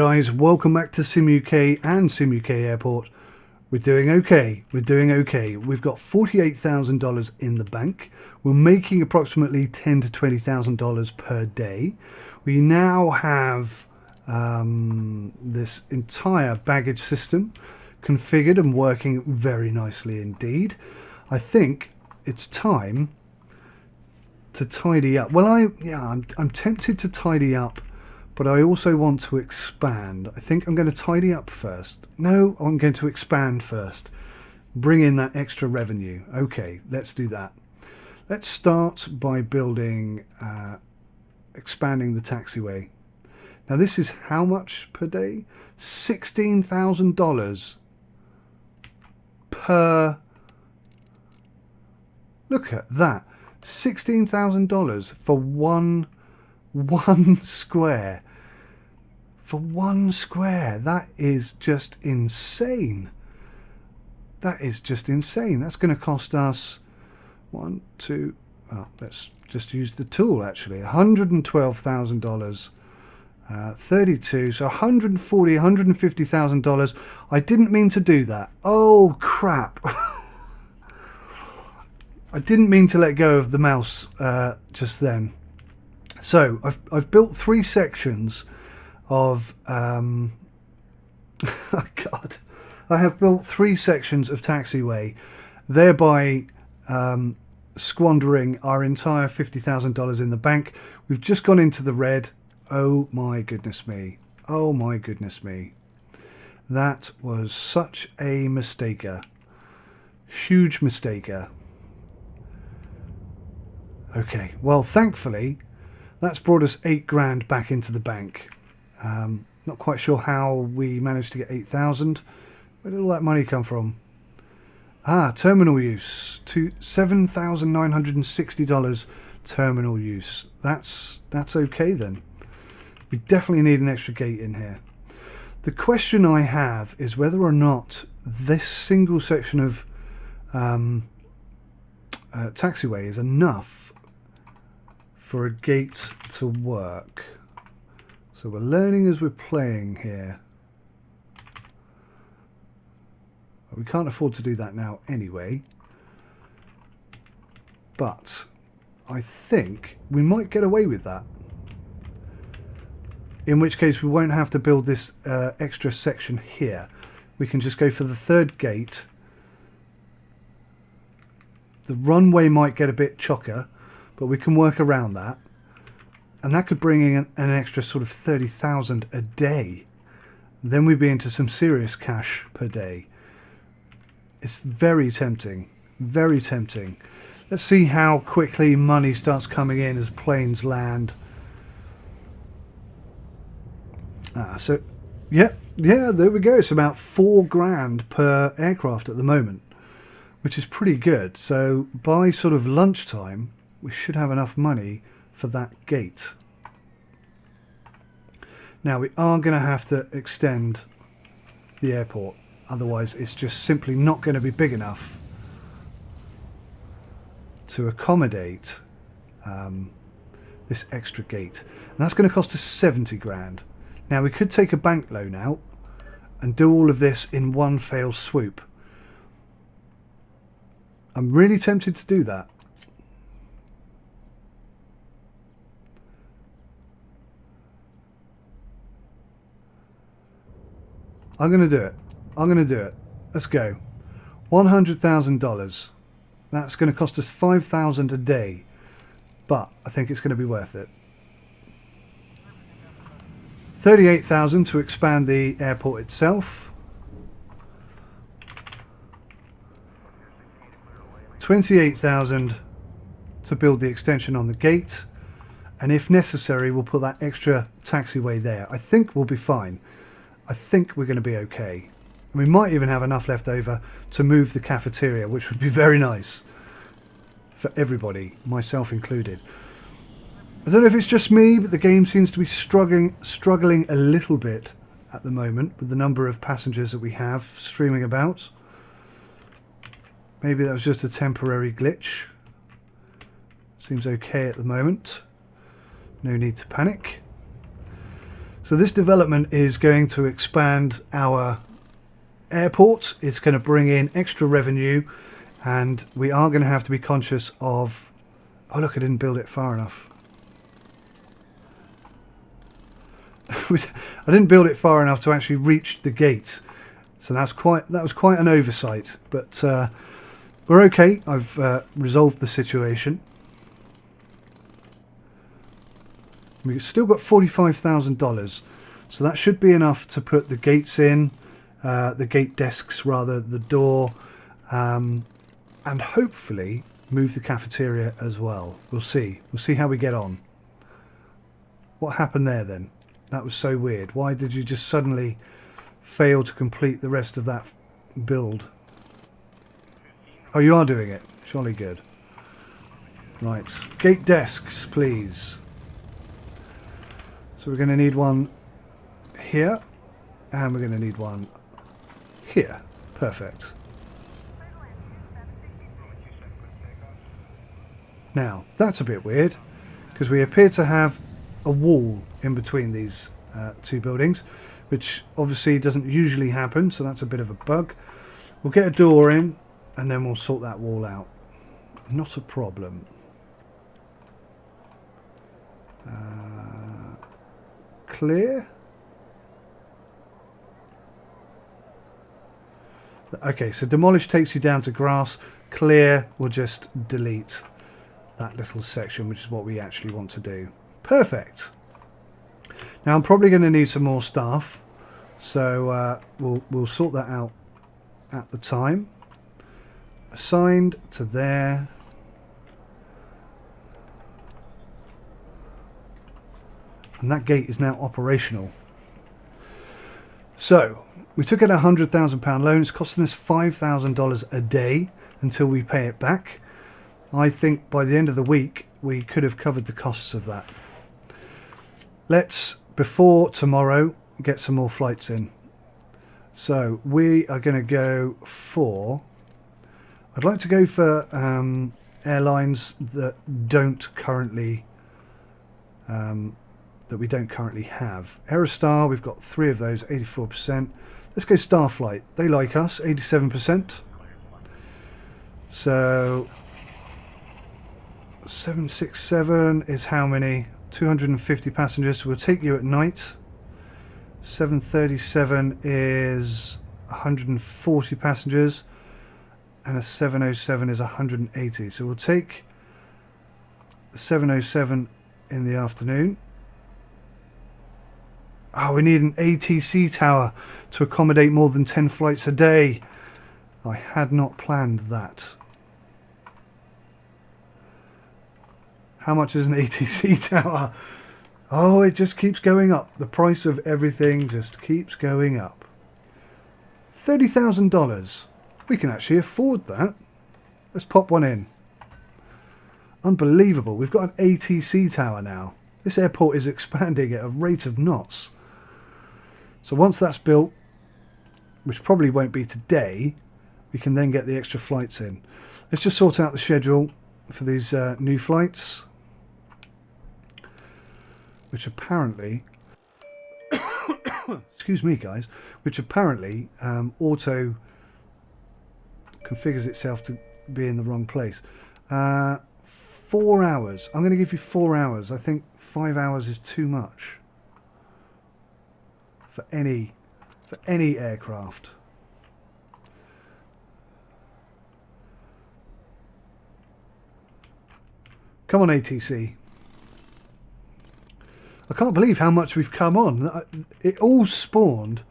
guys, welcome back to SimUK and SimUK Airport. We're doing okay. We're doing okay. We've got $48,000 in the bank. We're making approximately $10,000 to $20,000 per day. We now have this entire baggage system configured and working very nicely indeed. I think it's time to tidy up. Well, I'm tempted to tidy up, but I also want to expand. I think I'm going to tidy up first. No, I'm going to expand first. Bring in that extra revenue. Okay, let's do that. Let's start by building, expanding the taxiway. Now this is how much per day? $16,000 per... Look at that. $16,000 for one square. For one square. That is just insane. That is just insane. That's going to cost us let's just use the tool actually. $112,000. 32, so $140,000, $150,000. I didn't mean to do that. Oh crap. I didn't mean to let go of the mouse just then. So I've built 3 sections of oh God, I have built 3 sections of taxiway, thereby squandering our entire $50,000 in the bank. We've just gone into the red. Oh my goodness me. Oh my goodness me. That was such a mistaker. Huge mistaker. Okay, well thankfully that's brought us $8,000 back into the bank. Not quite sure how we managed to get 8,000. Where did all that money come from? Terminal use to $7,960 terminal use. That's okay then. We definitely need an extra gate in here. The question I have is whether or not this single section of taxiway is enough for a gate to work. So we're learning as we're playing here. We can't afford to do that now anyway. But I think we might get away with that. In which case we won't have to build this extra section here. We can just go for the 3rd gate. The runway might get a bit chocker, but we can work around that. And that could bring in an extra sort of 30,000 a day. Then we'd be into some serious cash per day. It's very tempting. Very tempting. Let's see how quickly money starts coming in as planes land. Yeah, there we go. It's about $4,000 per aircraft at the moment, which is pretty good. So by sort of lunchtime, we should have enough money for that gate. Now we are going to have to extend the airport. Otherwise, it's just simply not going to be big enough to accommodate this extra gate. And that's going to cost us $70,000. Now we could take a bank loan out and do all of this in one fell swoop. I'm really tempted to do that. I'm going to do it. I'm going to do it. Let's go. $100,000. That's going to cost us $5,000 a day. But I think it's going to be worth it. $38,000 to expand the airport itself. $28,000 to build the extension on the gate. And if necessary, we'll put that extra taxiway there. I think we'll be fine. I think we're going to be okay. And we might even have enough left over to move the cafeteria, which would be very nice for everybody, myself included. I don't know if it's just me, but the game seems to be struggling a little bit at the moment with the number of passengers that we have streaming about. Maybe that was just a temporary glitch. Seems okay at the moment. No need to panic. So this development is going to expand our airport. It's going to bring in extra revenue, and we are going to have to be conscious of... Oh look, I didn't build it far enough. I didn't build it far enough to actually reach the gate. So that was quite an oversight. But we're okay. I've resolved the situation. We've still got $45,000, so that should be enough to put the gates in, the gate desks rather, the door, and hopefully move the cafeteria as well. We'll see. We'll see how we get on. What happened there then? That was so weird. Why did you just suddenly fail to complete the rest of that build? Oh, you are doing it. Jolly good. Right. Gate desks, please. So we're going to need one here, and we're going to need one here. Perfect. Now, that's a bit weird, because we appear to have a wall in between these two buildings, which obviously doesn't usually happen, so that's a bit of a bug. We'll get a door in, and then we'll sort that wall out. Not a problem. Clear. Okay, so demolish takes you down to grass. Clear will just delete that little section, which is what we actually want to do. Perfect. Now I'm probably going to need some more staff, so we'll sort that out at the time. Assigned to there. And that gate is now operational. So we took out a £100,000 loan. It's costing us $5,000 a day until we pay it back. I think by the end of the week we could have covered the costs of that. Let's, before tomorrow, get some more flights in. So we are going to go for... I'd like to go for airlines that don't currently... that we don't currently have. Aerostar, we've got 3 of those, 84%. Let's go Starflight. They like us, 87%. So 767 is how many? 250 passengers. So we'll take you at night. 737 is 140 passengers, and a 707 is 180. So we'll take the 707 in the afternoon. Oh, we need an ATC tower to accommodate more than 10 flights a day. I had not planned that. How much is an ATC tower? Oh, it just keeps going up. The price of everything just keeps going up. $30,000. We can actually afford that. Let's pop one in. Unbelievable. We've got an ATC tower now. This airport is expanding at a rate of knots. So once that's built, which probably won't be today, we can then get the extra flights in. Let's just sort out the schedule for these new flights, which apparently, excuse me guys, which apparently auto configures itself to be in the wrong place. 4 hours. I'm going to give you 4 hours. I think 5 hours is too much for any aircraft. Come on, ATC. I can't believe how much we've come on. It all spawned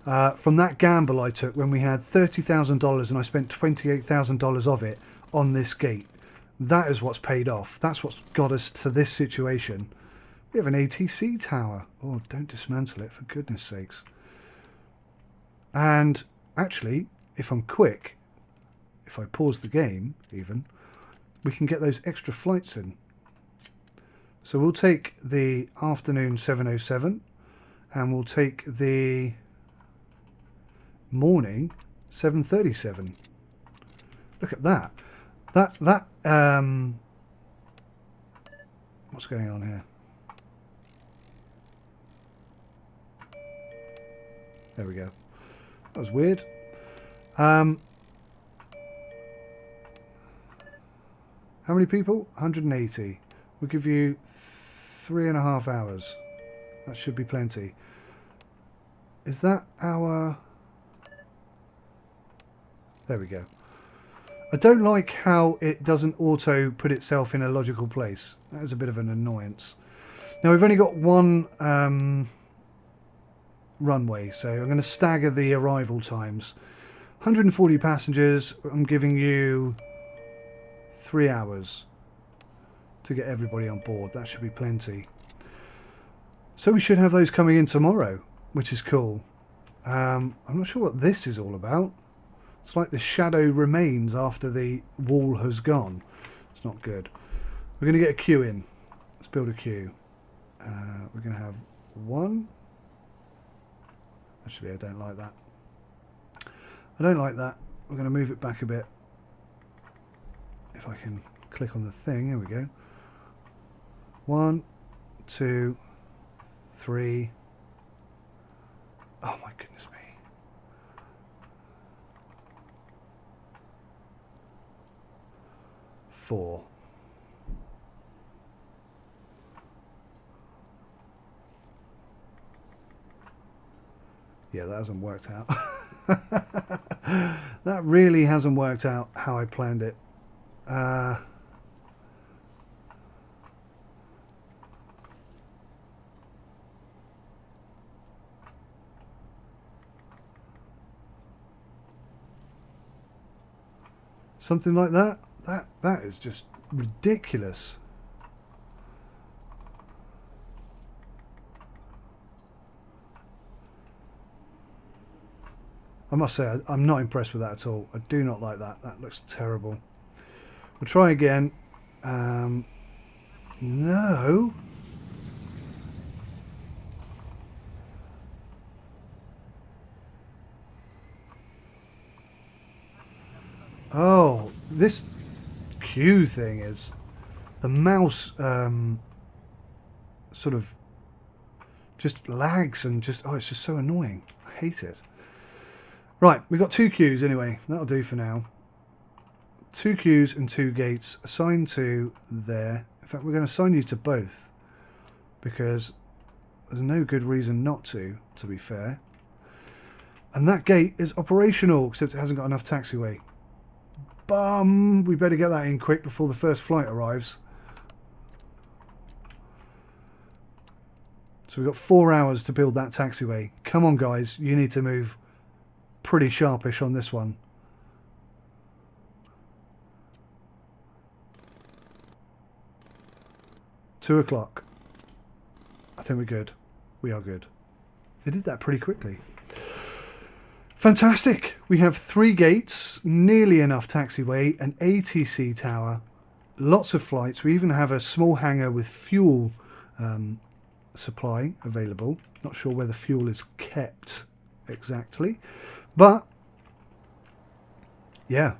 from that gamble I took when we had $30,000 and I spent $28,000 of it on this gate. That is what's paid off. That's what's got us to this situation. We have an ATC tower. Oh, don't dismantle it, for goodness sakes. And actually, if I'm quick, if I pause the game even, we can get those extra flights in. So we'll take the afternoon 707 and we'll take the morning 737. Look at that. What's going on here? There we go. That was weird. How many people? 180. We'll give you 3.5 hours. That should be plenty. Is that our... There we go. I don't like how it doesn't auto put itself in a logical place. That is a bit of an annoyance. Now we've only got one runway, so I'm going to stagger the arrival times. 140 passengers, I'm giving you 3 hours to get everybody on board. That should be plenty. So we should have those coming in tomorrow, which is cool. I'm not sure what this is all about. It's like the shadow remains after the wall has gone. It's not good. We're going to get a queue in. Let's build a queue. We're going to have one. Actually, I don't like that. I don't like that. We're going to move it back a bit. If I can click on the thing. Here we go. 1, 2, 3. Oh my goodness me. 4. Yeah, that hasn't worked out. That really hasn't worked out how I planned it. Something like that. That is just ridiculous. I must say, I'm not impressed with that at all. I do not like that. That looks terrible. We'll try again. No. Oh, this queue thing is... The mouse sort of just lags and just... Oh, it's just so annoying. I hate it. Right, we've got 2 queues anyway. That'll do for now. 2 queues and 2 gates assigned to there. In fact, we're going to assign you to both because there's no good reason not to be fair. And that gate is operational, except it hasn't got enough taxiway. Bum! We better get that in quick before the first flight arrives. So we've got 4 hours to build that taxiway. Come on, guys. You need to move pretty sharpish on this one. Two o'clock. I think we're good. We are good. They did that pretty quickly. Fantastic. We have 3 gates, nearly enough taxiway, an ATC tower, lots of flights. We even have a small hangar with fuel supply available. Not sure where the fuel is kept exactly. But, yeah,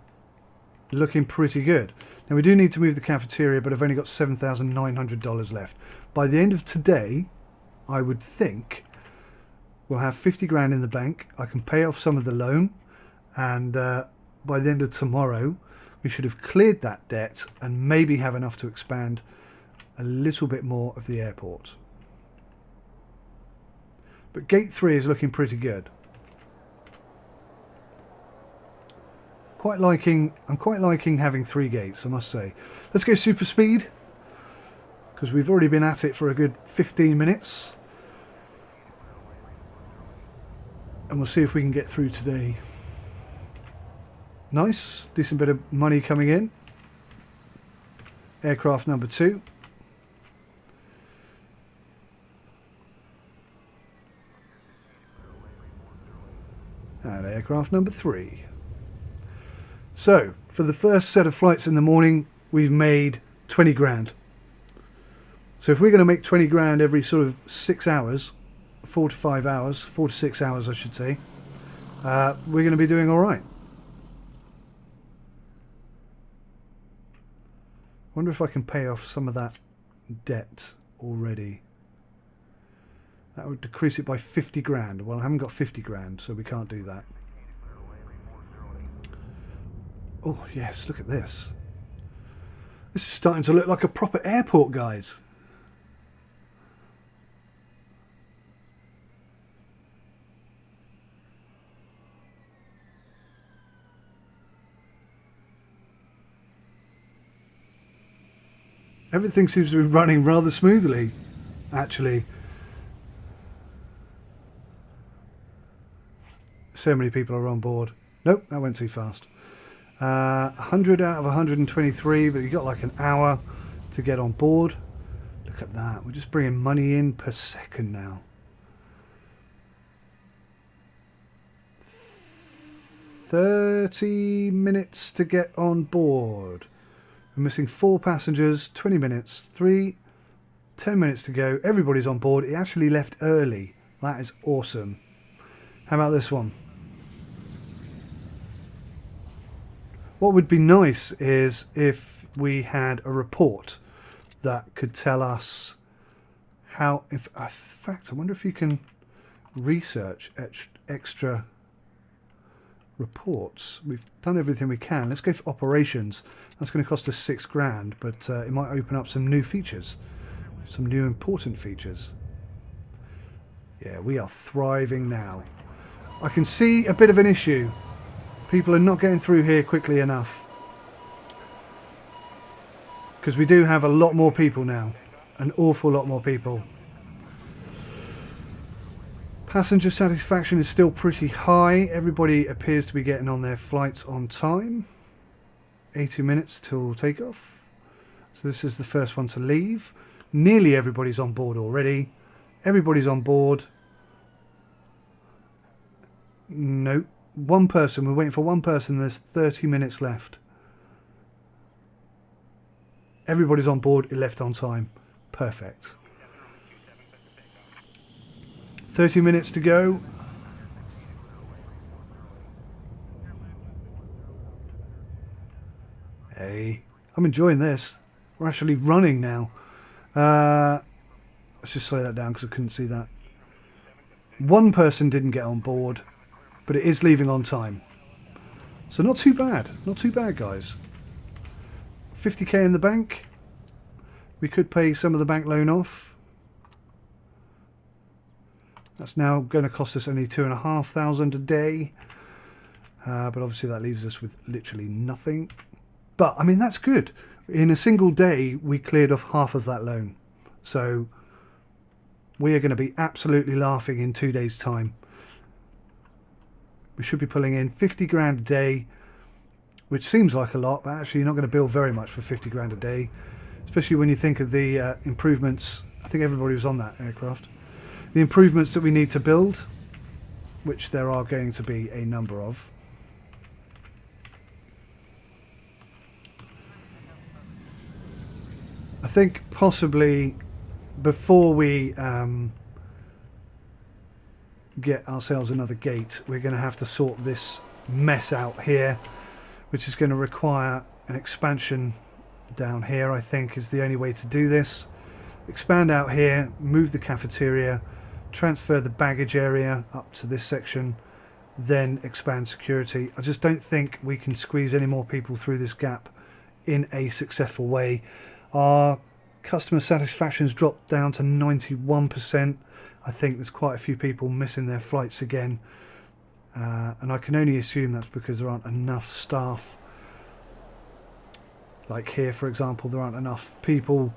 looking pretty good. Now, we do need to move the cafeteria, but I've only got $7,900 left. By the end of today, I would think we'll have 50 grand in the bank. I can pay off some of the loan. And by the end of tomorrow, we should have cleared that debt and maybe have enough to expand a little bit more of the airport. But gate 3 is looking pretty good. I'm quite liking having 3 gates, I must say. Let's go super speed, because we've already been at it for a good 15 minutes. And we'll see if we can get through today. Nice, decent bit of money coming in. Aircraft number 2. And aircraft number 3. So, for the first set of flights in the morning, we've made 20 grand. So if we're going to make 20 grand every sort of 6 hours, 4 to 5 hours, 4 to 6 hours I should say, we're going to be doing alright. Wonder if I can pay off some of that debt already. That would decrease it by 50 grand. Well, I haven't got 50 grand, so we can't do that. Oh, yes, look at this. This is starting to look like a proper airport, guys. Everything seems to be running rather smoothly, actually. So many people are on board. Nope, that went too fast. 100 out of 123, but you've got like an hour to get on board. Look at that. We're just bringing money in per second now. 30 minutes to get on board. We're missing 4 passengers, 20 minutes, 10 minutes to go. Everybody's on board. It actually left early. That is awesome. How about this one? What would be nice is if we had a report that could tell us how... In fact, I wonder if you can research extra reports. We've done everything we can. Let's go for operations. That's going to cost us 6 grand, but it might open up some new features, some new important features. Yeah, we are thriving now. I can see a bit of an issue. People are not getting through here quickly enough, because we do have a lot more people now, an awful lot more people. Passenger satisfaction is still pretty high. Everybody appears to be getting on their flights on time. 80 minutes till takeoff. So this is the first one to leave. Nearly everybody's on board already. Everybody's on board. Nope. One person. We're waiting for one person. There's 30 minutes left. Everybody's on board. It left on time. Perfect. 30 minutes to go. Hey, I'm enjoying this. We're actually running now. Let's just slow that down because I couldn't see that. One person didn't get on board, but it is leaving on time. So not too bad. Not too bad, guys. 50k in the bank. We could pay some of the bank loan off. That's now going to cost us only 2,500 a day. But obviously that leaves us with literally nothing. But, I mean, that's good. In a single day, we cleared off half of that loan. So we are going to be absolutely laughing in 2 days' time. We should be pulling in 50 grand a day, which seems like a lot, but actually you're not going to bill very much for 50 grand a day, especially when you think of the improvements. I think everybody was on that aircraft. The improvements that we need to build, which there are going to be a number of. I think possibly before we get ourselves another gate, we're going to have to sort this mess out here, which is going to require an expansion down here. I think is the only way to do this. Expand out here, move the cafeteria, transfer the baggage area up to this section, then expand security. I just don't think we can squeeze any more people through this gap in a successful way. Our customer satisfaction's dropped down to 91%. I think there's quite a few people missing their flights again, and I can only assume that's because there aren't enough staff. Like here, for example, there aren't enough people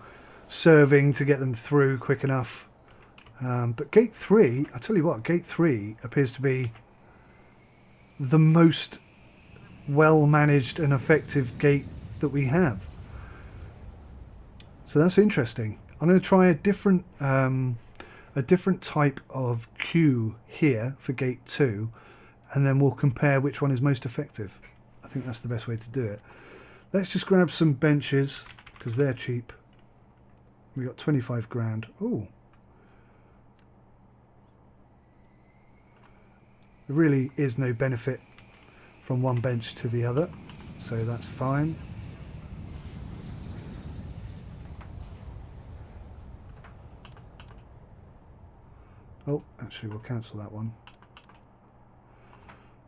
serving to get them through quick enough. But gate 3, I tell you what, gate 3 appears to be the most well managed and effective gate that we have. So that's interesting. I'm going to try a different type of queue here for gate 2, and then we'll compare which one is most effective. I think that's the best way to do it. Let's just grab some benches because they're cheap. We got 25 grand. Ooh. There really is no benefit from one bench to the other, so that's fine. Oh, actually, we'll cancel that one.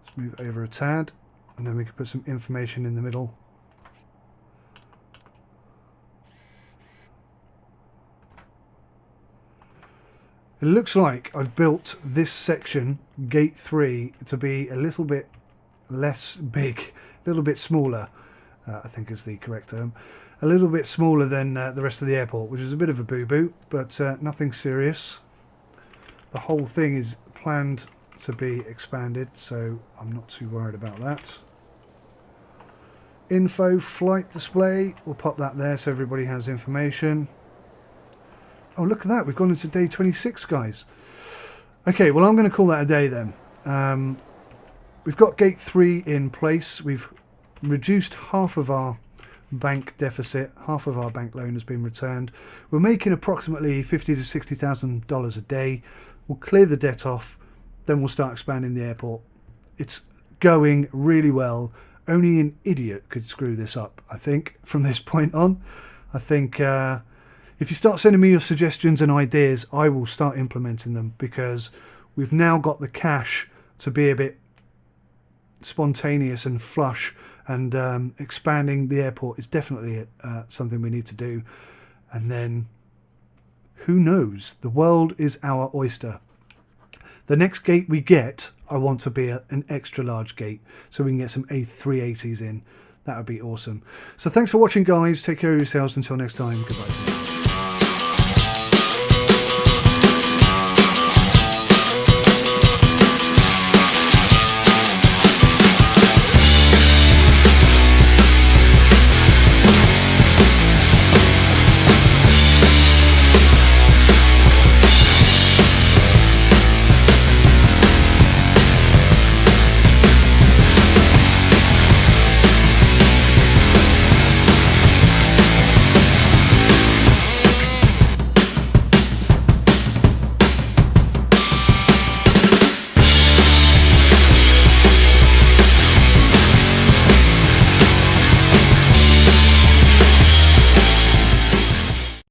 Let's move over a tad, and then we can put some information in the middle. It looks like I've built this section, gate 3, to be a little bit less big, a little bit smaller, I think is the correct term. A little bit smaller than the rest of the airport, which is a bit of a boo-boo, but nothing serious. The whole thing is planned to be expanded, so I'm not too worried about that. Info flight display, we'll pop that there so everybody has information. Oh, look at that, we've gone into day 26, guys. Okay, well, I'm going to call that a day then. We've got gate 3 in place. We've reduced half of our bank deficit, half of our bank loan has been returned. We're making approximately $50,000 to $60,000 a day. We'll clear the debt off, then we'll start expanding the airport. It's going really well. Only an idiot could screw this up, I think, from this point on. I think if you start sending me your suggestions and ideas, I will start implementing them, because we've now got the cash to be a bit spontaneous and flush, and expanding the airport is definitely something we need to do. And then, who knows? The world is our oyster. The next gate we get, I want to be an extra large gate, so we can get some A380s in. That would be awesome. So thanks for watching, guys. Take care of yourselves. Until next time, goodbye.